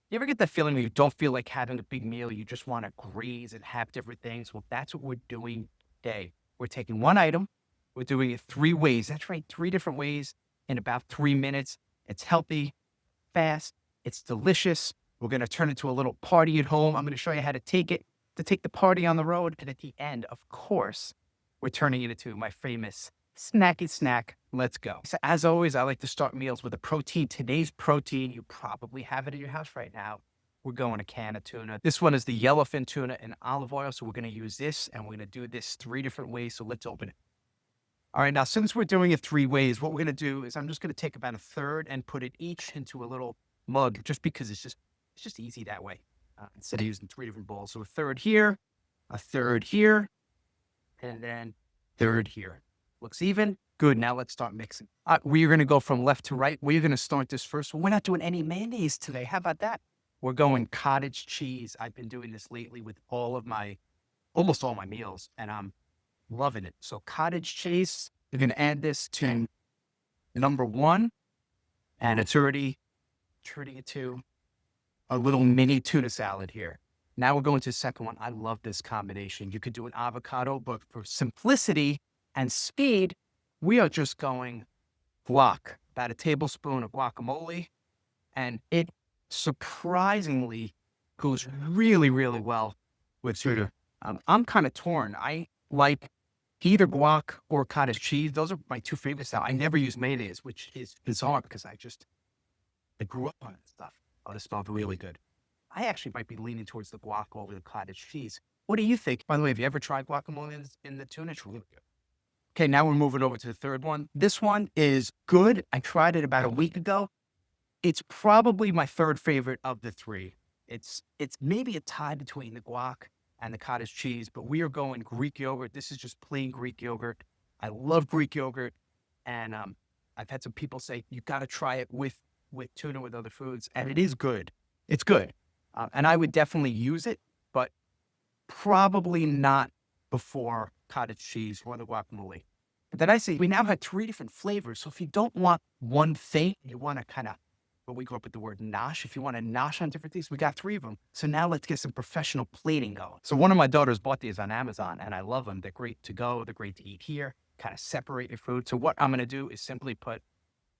You ever get that feeling where you don't feel like having a big meal, you just wanna graze and have different things? Well, that's what we're doing today. We're taking one item, we're doing it 3 ways. That's right, 3 different ways in about 3 minutes. It's healthy, fast, it's delicious. We're gonna turn it to a little party at home. I'm gonna show you how to take the party on the road, and at the end, of course, we're turning it into my famous snacky snack. Let's go. So as always, I like to start meals with a protein. Today's protein, you probably have it at your house right now. We're going a can of tuna. This one is the yellowfin tuna in olive oil. So we're going to use this and we're going to do this 3 different ways. So let's open it. All right. Now, since we're doing it 3 ways, what we're going to do is I'm just going to take about a third and put it each into a little mug just because it's just easy that way instead of using 3 different bowls. So a third here, and then third here. Looks even. Good. Now let's start mixing. We're going to go from left to right. We're going to start this first. We're not doing any mayonnaise today. How about that? We're going cottage cheese. I've been doing this lately with almost all my meals, and I'm loving it. So cottage cheese, we're going to add this to number 1, and it's already turning it to a little mini tuna salad here. Now we're going to the second one. I love this combination. You could do an avocado, but for simplicity and speed, we are just going guac, about a tablespoon of guacamole, and it surprisingly goes really, really well with tuna. I'm kind of torn. I like either guac or cottage cheese. Those are my 2 favorites now. I never use mayonnaise, which is bizarre because I grew up on that stuff. Oh, this smells really good. I actually might be leaning towards the guac over the cottage cheese. What do you think? By the way, have you ever tried guacamole in the tuna? It's really good. Okay, now we're moving over to the third one. This one is good. I tried it about a week ago. It's probably my third favorite of the 3. It's maybe a tie between the guac and the cottage cheese, but we are going Greek yogurt. This is just plain Greek yogurt. I love Greek yogurt, and I've had some people say you got to try it with tuna with other foods, and it is good. It's good, and I would definitely use it, but probably not before cottage cheese or the guacamole. But then I say we now have 3 different flavors. So if you don't want one thing, you want to kind of, what we grew up with the word nosh. If you want to nosh on different things, we got 3 of them. So now let's get some professional plating going. So one of my daughters bought these on Amazon and I love them. They're great to go. They're great to eat here. Kind of separate your food. So what I'm going to do is simply put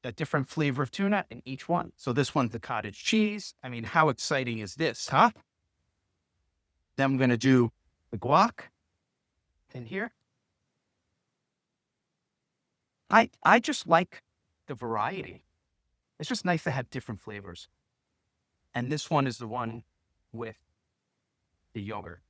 a different flavor of tuna in each one. So this one's the cottage cheese. I mean, how exciting is this, huh? Then I'm going to do the guac in here. I just like the variety. It's just nice to have different flavors. And this one is the one with the yogurt.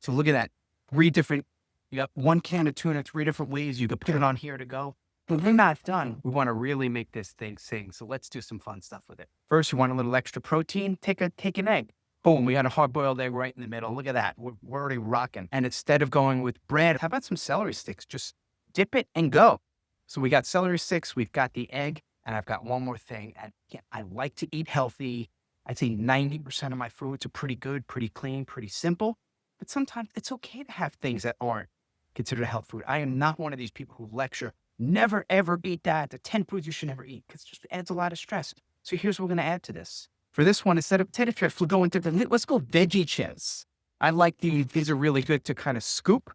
So look at that. 3 different, you got 1 can of tuna, 3 different ways you could put it on here to go. But we're not done. We want to really make this thing sing. So let's do some fun stuff with it. First, you want a little extra protein. Take an egg. Boom, we got a hard-boiled egg right in the middle. Look at that. We're already rocking. And instead of going with bread, how about some celery sticks? Just dip it and go. So we got celery sticks, we've got the egg, and I've got one more thing. And yeah, I like to eat healthy. I'd say 90% of my foods are pretty good, pretty clean, pretty simple. But sometimes it's okay to have things that aren't considered a health food. I am not one of these people who lecture, never ever eat that. The 10 foods you should never eat, because it just adds a lot of stress. So here's what we're going to add to this. For this one, instead of potato chips, we'll go into let's go veggie chips. I like these are really good to kind of scoop.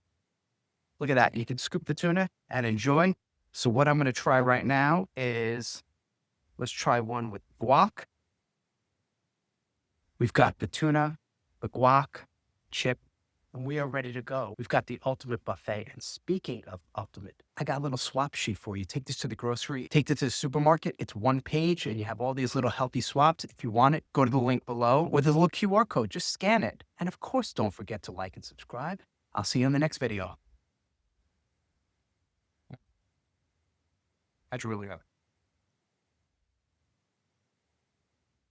Look at that. You can scoop the tuna and enjoy. So what I'm going to try right now is, let's try one with guac. We've got the tuna, the guac, chip, and we are ready to go. We've got the ultimate buffet. And speaking of ultimate, I got a little swap sheet for you. Take this to the grocery, take this to the supermarket. It's 1 page and you have all these little healthy swaps. If you want it, go to the link below with a little QR code. Just scan it. And of course, don't forget to like and subscribe. I'll see you in the next video. That's really good.